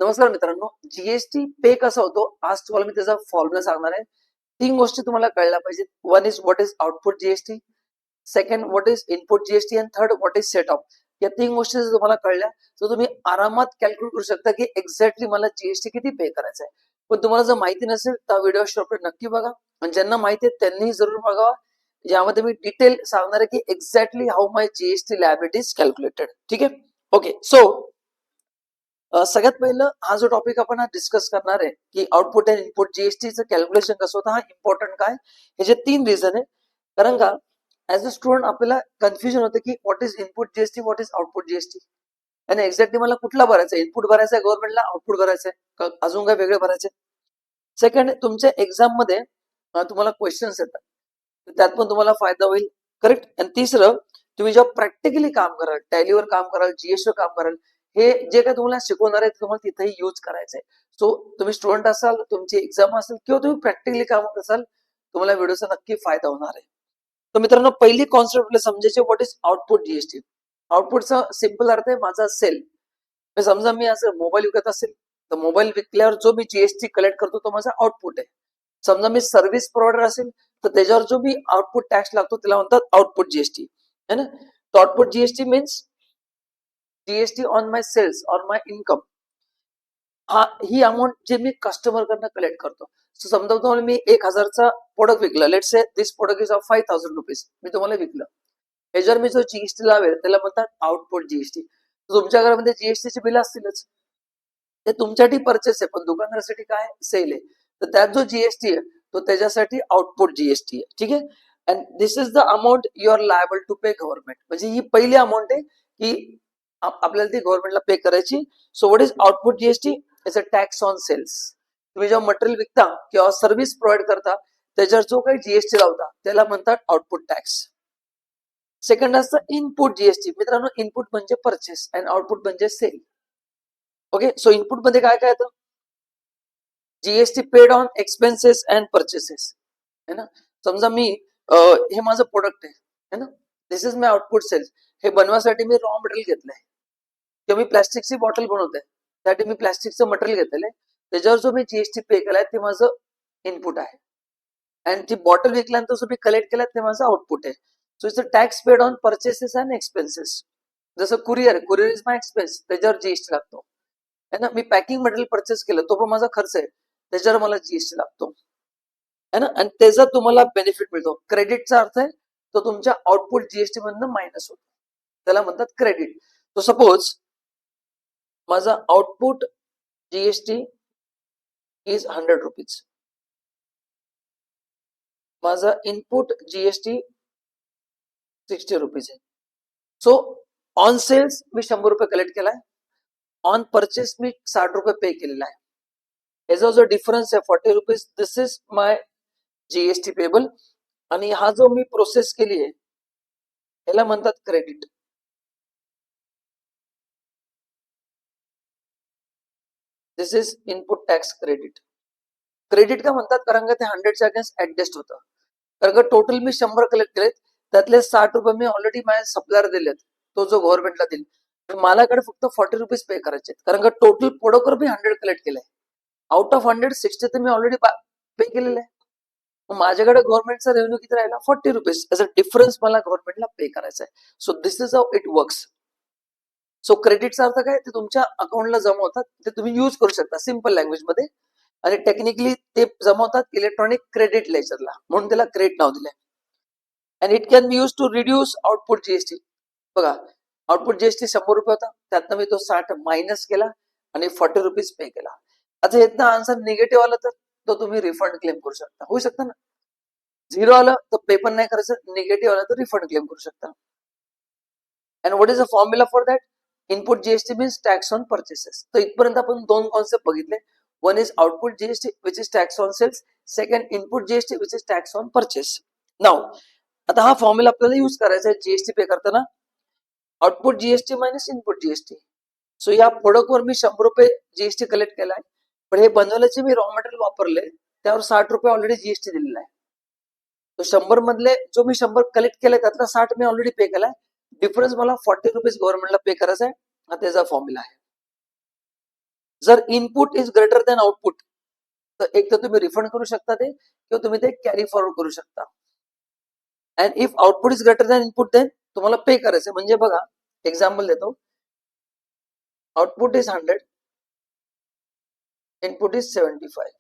नमस्कार मित्रांनो, जीएसटी पे कसा होतो आज तुम्हाला मी त्याचा फॉर्म्युला सांगणार आहे. तीन गोष्टी तुम्हाला कळल्या पाहिजेत. One is what is output GST, second what is input GST आणि third what is set off. या तीन गोष्टी जर तुम्हाला कळल्या तर तुम्ही आरामात कॅल्क्युलेट करू शकता की एक्झॅक्टली मला जीएसटी किती पे करायचं आहे. पण तुम्हाला जर माहिती नसेल तर व्हिडिओ शेवट नक्की बघा आणि ज्यांना माहिती आहे त्यांनी जरूर बघावा. यामध्ये मी डिटेल सांगणार आहे की exactly how my GST liability is calculated. ठीक आहे, ओके. सो सगळ्यात पहिलं हा जो टॉपिक आपण डिस्कस करणार आहे की आउटपुट अँड इनपुट जीएसटीचं कॅल्क्युलेशन कसं होतं, हा इम्पॉर्टंट काय ह्याचे तीन रिझन आहे. कारण का ऍज अ स्टुडंट आपल्याला कन्फ्युजन होतं की what is input GST, what is output GST आणि एक्झॅक्टली मला कुठला भरायचा आहे, इनपुट भरायचा आहे गव्हर्नमेंटला, आउटपुट भरायचं आहे अजून काय वेगळे भरायचे. सेकंड, तुमच्या एक्झाम मध्ये तुम्हाला क्वेश्चन्स येतात, त्यात पण तुम्हाला फायदा होईल. करेक्ट. आणि तिसरं, तुम्ही जेव्हा प्रॅक्टिकली काम कराल, टॅलीवर काम कराल, जीएसटी वर काम कराल, हे जे काय तुम्हाला शिकवणार आहे ते तुम्हाला तिथेही यूज करायचं आहे. सो तुम्ही स्टुडंट असाल, तुमची एक्झाम असेल किंवा तुम्ही प्रॅक्टिकली काम करत असाल, तुम्हाला व्हिडिओचा नक्की फायदा होणार आहे. तर मित्रांनो, पहिली कॉन्सेप्ट आपल्याला समजायची व्हॉट इज आउटपुट जीएसटी. आउटपुटचा सिंपल अर्थ आहे माझा सेल. समजा मी असं मोबाईल विकत असेल तर मोबाईल विकल्यावर जो मी जीएसटी कलेक्ट करतो तो माझा आउटपुट आहे. समजा मी सर्व्हिस प्रोव्हायडर असेल तर त्याच्यावर जो मी आउटपुट टॅक्स लागतो त्याला म्हणतात आउटपुट जीएसटी, है ना. तो output GST means GST on my sales on my income. हा ही अमाऊंट जे मी कस्टमर कडनं कलेक्ट करतो. सो समजा तुम्हाला मी 1000चा प्रोडक्ट विकला, let's say this product is of 5000 rupees, मी तुम्हाला विकलं, ह्याच्यावर मी जो जीएसटी लावेल त्याला म्हणतात आउटपुट जीएसटी. तुमच्या घरामध्ये जीएसटीचे बिल असतीलच, ते तुमच्यासाठी परचेस आहे पण दुकानदारासाठी काय सेल आहे, तर त्यात जो जीएसटी आहे तो त्याच्यासाठी आउटपुट जीएसटी आहे. ठीक आहे. And this is the amount you are liable to pay government. म्हणजे ही पहिली अमाऊंट आहे की आपल्याला ती गव्हर्नमेंटला पे करायची. So what is output GST? Is a tax on sales. तुम्ही जेव्हा मटेरियल विकता किंवा सर्व्हिस प्रोव्हाइड करता त्याच्यावर जो काही जीएसटी लावता त्याला म्हणतात आउटपुट टॅक्स. सेकंड असतं इनपुट जीएसटी. मित्रांनो, इनपुट म्हणजे परचेस आणि आउटपुट म्हणजे सेल. ओके. सो इनपुट मध्ये काय काय येतं? GST paid on expenses and purchases, है ना. समजा मी हे माझं प्रोडक्ट आहे ना, दिस इज माय आउटपुट सेल्स. हे बनवासाठी मी रॉ मटेरियल घेतलंय किंवा मी प्लॅस्टिकची बॉटल बनवतोय त्यासाठी मी प्लॅस्टिकचं मटेरियल घेतलेलं आहे, त्याच्यावर जो मी जीएसटी पे केलाय ते माझं इनपुट आहे. आणि ती बॉटल विकल्यानंतर जो मी कलेक्ट केलाय ते माझं आउटपुट आहे. So it's a tax paid on purchases and expenses. जसं कुरिअर इज माय एक्सपेन्स, त्याच्यावर जीएसटी लागतो, है ना. मी पॅकिंग मटेरियल परचेस केलं तो पण माझा खर्च आहे, त्याच्यावर मला जीएसटी लागतो, है ना. आणि त्याचा तुम्हाला बेनिफिट मिळतो. क्रेडिटचा अर्थ आहे तो तुमच्या आउटपुट जीएसटी मधनं मायनस होतो, त्याला म्हणतात क्रेडिट. तो सपोज माझा आउटपुट जीएसटी इज 100 रुपीज, माझा इनपुट जीएसटी 60 रुपीज आहे. सो ऑन सेल्स मी 100 रुपये कलेक्ट केलाय, ऑन परचेस मी 60 रुपये पे केलेला आहे. याचा जो डिफरन्स आहे 40 rupees, this is my GST payable. आणि हा जो मी प्रोसेस केली आहे याला म्हणतात credit. This is input tax credit. Credit का म्हणतात? कारण का ते 100च्या अगेन्स्ट ऍडजस्ट होतं. कारण का टोटल मी 100 कलेक्ट केलेत, त्यातले 60 रुपये मी ऑलरेडी माझ्या सप्लायर दिलेत, तो जो गव्हर्नमेंटला देईल. माझ्याकडे फक्त 40 रुपीज पे करायचे, कारण का टोटल प्रोडक्टवर मी 100 कलेक्ट केलंय. आउट ऑफ 100 60 तर मी ऑलरेडी पे केलेलं आहे. माझ्याकडे गव्हर्नमेंटचा रेव्हेन्यू किती राहिला? 40 रुपीज. याचा डिफरन्स मला गव्हर्नमेंटला पे करायचा आहे. So this is how it works. So क्रेडिटचा अर्थ काय? ते तुमच्या अकाउंटला जमा होतात, ते तुम्ही युज करू शकता सिम्पल लँग्वेज मध्ये. आणि टेक्निकली ते जमा होतात इलेक्ट्रॉनिक क्रेडिट लेजरला, म्हणून त्याला क्रेडिट नाव दिलंय. And it can be use to reduce output GST. बघा, आउटपुट जीएसटी 100 रुपये होता, त्यातनं मी तो 60 मायनस केला आणि 40 रुपीज पे केला. आता यातनं आन्सर निगेटिव्ह आलं तर तो तुम्ही रिफंड क्लेम करू शकता. होऊ शकता ना. 0 आलं तर पे पण नाही करायचं, निगेटिव्ह आलं तर रिफंड क्लेम करू शकता. And what is a formula for that? Input GST means tax on purchases. तर इथपर्यंत आपण दोन कॉन्सेप्ट बघितले. One is output GST which is tax on sales, second input GST which is tax on purchase. Now आता हा formula आपल्याला use करायचा आहे जीएसटी पे करताना. Output GST minus input GST. So या प्रोडक्टवर मी 100 रुपये जीएसटी कलेक्ट केलाय, पण हे बनवल्याचे मी रॉ मटेरियल वापरले त्यावर 60 रुपये ऑलरेडी जीएसटी दिलेला आहे. तो 100 मधले जो मी 100 कलेक्ट केलाय त्यातला 60 मी ऑलरेडी पे केलाय. डिफरन्स मला 40 रुपीज गव्हर्नमेंटला पे करायचा आहे. हा त्याचा फॉर्म्युला आहे. जर input is greater than output तर एक तर तुम्ही रिफंड करू शकता ते किंवा तुम्ही ते कॅरी फॉरवर्ड करू शकता. And if output is greater than input then तुम्हाला पे करायचं. म्हणजे बघा एक्झाम्पल देतो. Output is 100, input is 75.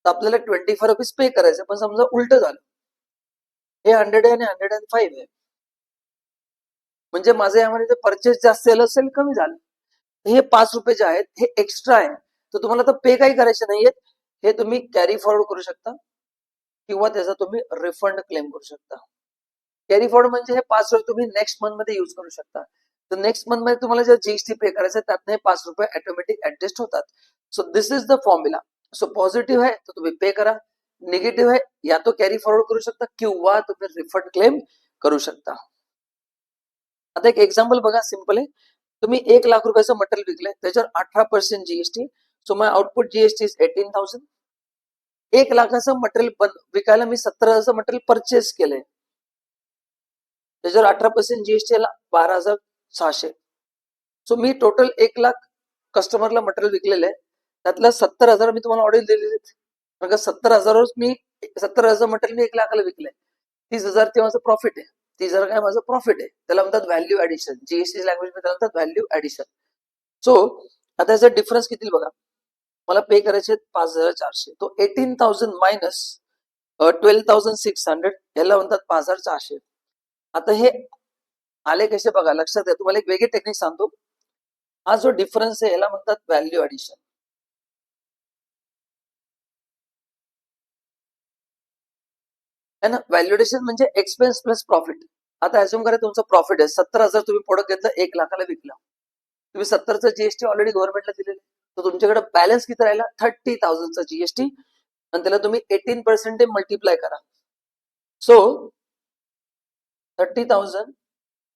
तर आपल्याला 25 रुपीज पे करायचं. पण समजा उलट झालं, हे 100 आहे आणि 105 आहे, म्हणजे माझं यामध्ये परचेस जास्त झालं असेल कमी झालं. हे 5 रुपये जे आहेत हे एक्स्ट्रा आहे, तर तुम्हाला तर पे काही करायचे नाहीयेत. हे तुम्ही कॅरी फॉरवर्ड करू शकता किंवा त्याचा तुम्ही रिफंड क्लेम करू शकता. कॅरी फॉरवर्ड म्हणजे हे 5 रुपये तुम्ही नेक्स्ट मंथ मध्ये युज करू शकता. तर नेक्स्ट मंथ मध्ये तुम्हाला जर जीएसटी पे करायचं त्यातनं हे 5 रुपये ऑटोमॅटिक ऍडजस्ट होतात. So this is the formula. So positive आहे तर तुम्ही पे करा, निगेटिव्ह आहे या तो कॅरी फॉरवर्ड करू शकता किंवा तुम्ही रिफंड क्लेम करू शकता. आता एक एक्झाम्पल बघा, सिंपल आहे. तुम्ही 1,00,000 रुपयाचं मटेरियल विकलंय, त्याच्यावर 18% GST. So my output GST is 18,000. 1,00,000चं मटेरियल विकायला मी 17,000चं मटेरियल परचेस केलंय, त्याच्यावर 18% जीएसटी आला 12,600. सो मी टोटल 1,00,000 कस्टमरला मटेरियल विकलेलं आहे, त्यातलं 70,000 मी तुम्हाला ऑर्डर दिलेले आहेत. कारण का 70,000 मी 70,000 मटेरियल मी 1,00,000ला विकलंय, 30,000 ते माझं प्रॉफिट आहे. 30,000 काय माझं प्रॉफिट आहे, त्याला म्हणतात व्हॅल्यू ऍडिशन. जीएसटी लँग्वेज मध्ये त्याला म्हणतात व्हॅल्यू ऍडिशन. सो आता याचा डिफरन्स किती बघा, मला पे करायचे 5,400. तो 18,000 मायनस 12,600 याला म्हणतात 5,400. आता हे आले कसे बघा, लक्षात घ्या. तुम्हाला एक वेगळी टेक्निक सांगतो. हा जो डिफरन्स आहे याला म्हणतात व्हॅल्यू ऍडिशन. है ना. व्हॅल्यू ऍडिशन म्हणजे एक्सपेन्स प्लस प्रॉफिट. आता अज्युम करा तुमचं प्रॉफिट आहे 70,000, तुम्ही प्रोडक्ट घेतलं 1,00,000ला विकला, तुम्ही 70चं जीएसटी ऑलरेडी गव्हर्नमेंटला दिलेलं, तर तुमच्याकडे बॅलन्स किती राहिला 30,000चा जीएसटी, आणि त्याला तुम्ही 18% मल्टिप्लाय करा. सो 30,000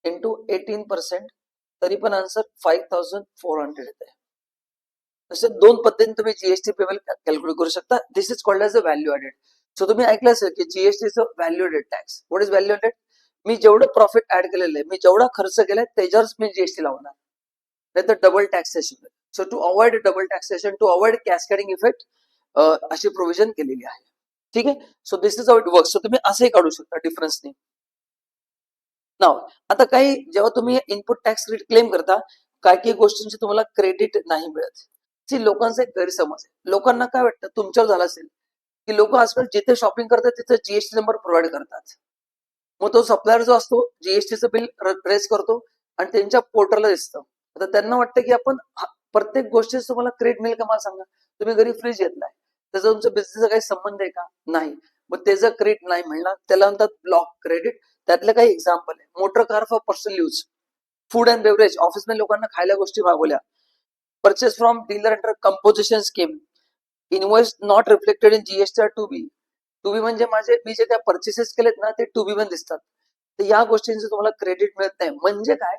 इंटू 18%, तरी पण आन्सर 5,400 येते. तसे दोन पद्धतीने तुम्ही जीएसटी पेबल कॅल्क्युलेट करू शकता. This is called as a value added. सो तुम्ही ऐकलं असेल की जीएसटीचं value added tax. What is value added? मी जेवढं प्रॉफिट ऍड केलेलं आहे, मी जेवढा खर्च केलाय त्याच्यावरच मी जीएसटी लावणार, नाही तर double taxation. So to avoid double taxation, to avoid cascading effect, अशी प्रोव्हिजन केलेली आहे. ठीक आहे. So this is how it works. So तुम्ही असंही काढू शकता डिफरन्सने. नाव आता काही जेव्हा तुम्ही इनपुट टॅक्स क्लेम करता, काही गोष्टींची तुम्हाला क्रेडिट नाही मिळत. लोकांचा एक गैरसमज आहे. लोकांना काय वाटतं, तुमच्यावर झालं असेल की लोक आजकाल जिथे शॉपिंग करतात तिथे जीएसटी नंबर प्रोव्हाइड करतात. मग तो सप्लायर जो असतो जीएसटीचं बिल रेज करतो आणि त्यांच्या पोर्टलला दिसतं. आता त्यांना वाटतं की आपण प्रत्येक गोष्टीच तुम्हाला क्रेडिट मिळेल का, मला सांगा. तुम्ही घरी फ्रीज घेतलाय, त्याचा तुमच्या बिझनेसचा काही संबंध आहे का, नाही. मग त्याचं क्रेडिट नाही मिळणार, त्याला म्हणतात ब्लॉक क्रेडिट. त्यातले काही एक्झाम्पल आहे. Motor car for personal use, food and beverage, ऑफिसमध्ये लोकांना खायला गोष्टी मागवल्या, purchase from dealer under composition scheme, invoice not reflected in GST to be. To be म्हणजे माझे मी जे काय परचेसेस केलेत ना ते टू बी वन दिसतात, तर या गोष्टींचं तुम्हाला क्रेडिट मिळत नाही. म्हणजे काय,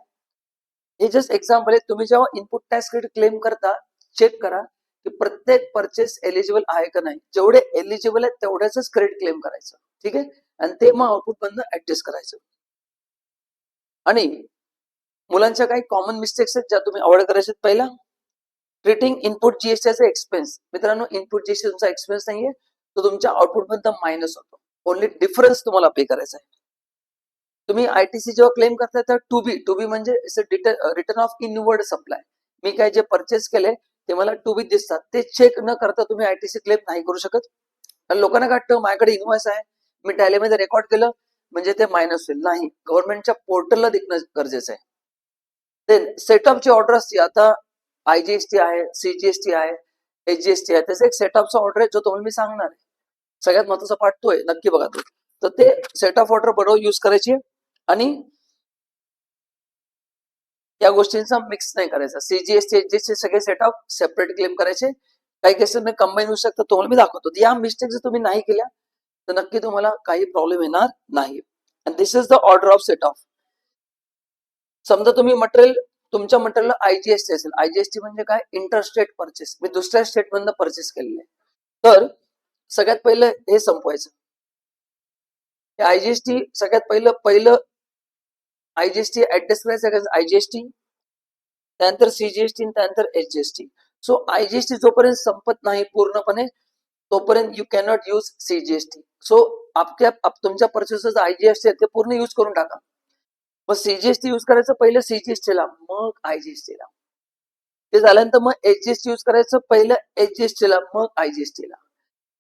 हे जस्ट एक्झाम्पल आहे. तुम्ही जेव्हा इनपुट टॅक्स क्रेडिट क्लेम करता, चेक करा की प्रत्येक परचेस एलिजिबल आहे का नाही. जेवढे एलिजिबल आहे तेवढ्याच क्रेडिट क्लेम करायचं. ठीक आहे. आणि ते मग आउटपुट मधनं ऍडजस्ट करायचं. आणि मुलांच्या काही कॉमन मिस्टेक्स आहेत ज्या तुम्ही अवॉइड करायचे. पहिला, treating input GST as expense. मित्रांनो, इनपुट जीएसटी तुमचा एक्सपेन्स नाहीये, तो तुमच्या आउटपुट मधनं मायनस होतो. ओनली डिफरन्स तुम्हाला पे करायचा आहे. तुम्ही आयटीसी जेव्हा क्लेम करता तर टू बी म्हणजे रिटर्न ऑफ इनवर्ड सप्लाय. मी काय जे परचेस केले ते मला टू बी दिसतात, ते चेक न करता तुम्ही आयटीसी क्लेम नाही करू शकत. आणि लोकांना काय वाटतं माझ्याकडे इनवॉइस आहे, मी टॅलीमध्ये रेकॉर्ड केलं म्हणजे ते मायनस होईल. नाही, गव्हर्नमेंटच्या पोर्टलला दिसणं गरजेचं आहे. ते सेटअपची ऑर्डर असते. आता आयजीएसटी आहे, सीजीएसटी आहे, एचजीएसटी आहे, त्याचा एक सेटअपचा ऑर्डर आहे जो तुम्हाला मी सांगणार आहे. सगळ्यात महत्वाचा पार्ट तो आहे, नक्की बघा तो. तर ते सेटअप ऑर्डर बरोबर युज करायची आणि या गोष्टींचा मिक्स नाही करायचा. सीजीएसटी एचजीएसटी सगळे सेटअप सेपरेट क्लेम करायचे. काही केसेस कंबाईन होऊ शकतं, तुम्हाला मी दाखवतो. या मिस्टेक जर तुम्ही नाही केल्या तर नक्की तुम्हाला काही प्रॉब्लेम येणार नाही. And this is the order of setup. समजा तुम्ही मटेरियल, तुमच्या मटेरियल आयजीएसटी असेल. आयजीएसटी म्हणजे काय, इंटरस्टेट परचेस. मी दुसऱ्या स्टेट मधनं परचेस केलेलं आहे, तर सगळ्यात पहिलं हे संपवायचं. आयजीएसटी सगळ्यात पहिलं आयजीएसटी ऍड्रेस करायचं. आयजीएसटी त्यानंतर सीजीएसटी त्यानंतर एचजीएसटी. सो आयजीएसटी जोपर्यंत संपत नाही पूर्णपणे तोपर्यंत you cannot use CGST. So तुमच्या परचेसचं आयजीएसटी आहे ते पूर्ण यूज करून टाका. मग सीजीएसटी यूज करायचं पहिलं सीजीएसटीला मग आयजीएसटीला. ते झाल्यानंतर मग एचजीएसटी यूज करायचं पहिलं एचजीएसटीला मग आयजीएसटीला.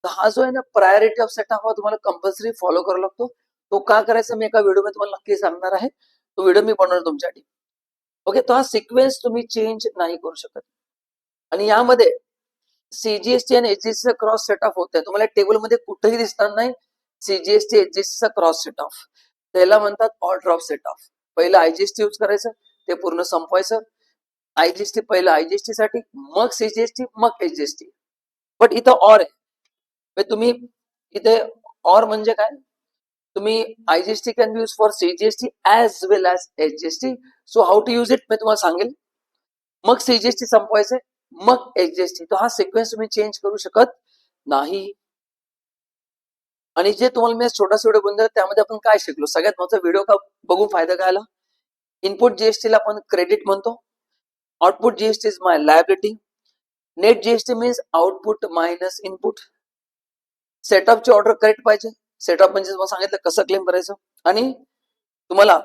तर हा जो आहे ना प्रायोरिटी ऑफ सेटअप हा तुम्हाला कंपल्सरी फॉलो करावा लागतो. तो का करायचा मी एका व्हिडिओमध्ये तुम्हाला नक्की सांगणार आहे. तो व्हिडिओ मी बनवणार तुमच्यासाठी. ओके, तो हा सिक्वेन्स तुम्ही चेंज नाही करू शकत. आणि यामध्ये सीजीएसटी आणि एचजीएसटीचा क्रॉस सेट ऑफ होत आहे. तुम्हाला टेबलमध्ये कुठेही दिसणार नाही सीजीएसटी एचजीएसटीचा क्रॉस सेट ऑफ. त्याला म्हणतात ऑर्डर ऑफ सेट ऑफ. पहिलं आयजीएसटी यूज करायचं ते पूर्ण संपवायचं. आयजीएसटी पहिलं आयजीएसटी साठी मग सीजीएसटी मग एचजीएसटी. बट इथं ऑर आहे. तुम्ही इथे ऑर म्हणजे काय, तुम्ही IGST can be use for CGST as well as HGST. So how to use it मी तुम्हाला सांगेल. मग सीजीएसटी संपवायचंय मग एचजीएसटी. तो हा सिक्वेन्स तुम्ही चेंज करू शकत नाही. आणि जे तुम्हाला मी छोटासा व्हिडिओ बनवला त्यामध्ये आपण काय शिकलो, सगळ्यात महत्त्वाचा व्हिडिओ का बघून फायदा काय आला. इनपुट जीएसटीला आपण क्रेडिट म्हणतो. Output GST is my liability. Net GST means output minus input. सेटअपची ऑर्डर करेक्ट पाहिजे. सेटअप म्हणजे तुम्हाला सांगितलं कसं क्लेम करायचं. आणि तुम्हाला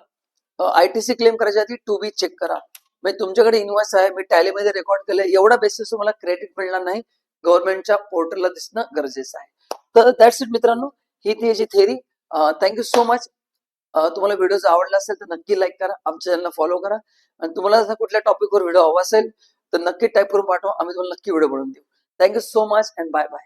आयटीसी क्लेम करायच्या आधी टू बी चेक करा. म्हणजे तुमच्याकडे इन्व्हॉइस आहे मी टॅलीमध्ये रेकॉर्ड केलंय एवढा बेसिस तुम्हाला क्रेडिट मिळणार नाही. गव्हर्नमेंटच्या पोर्टलला दिसणं गरजेचं आहे. तर दॅट्स इट मित्रांनो, ही ती याची थेअरी. Thank you so much. तुम्हाला व्हिडिओ आवडला असेल तर नक्की लाईक करा, आमच्या चॅनलला फॉलो करा. आणि तुम्हाला जर कुठल्या टॉपिकवर व्हिडिओ हवा असेल तर नक्की टाईप करून पाठवा, आम्ही तुम्हाला नक्की व्हिडिओ बनवून देऊ. Thank you so much and bye bye.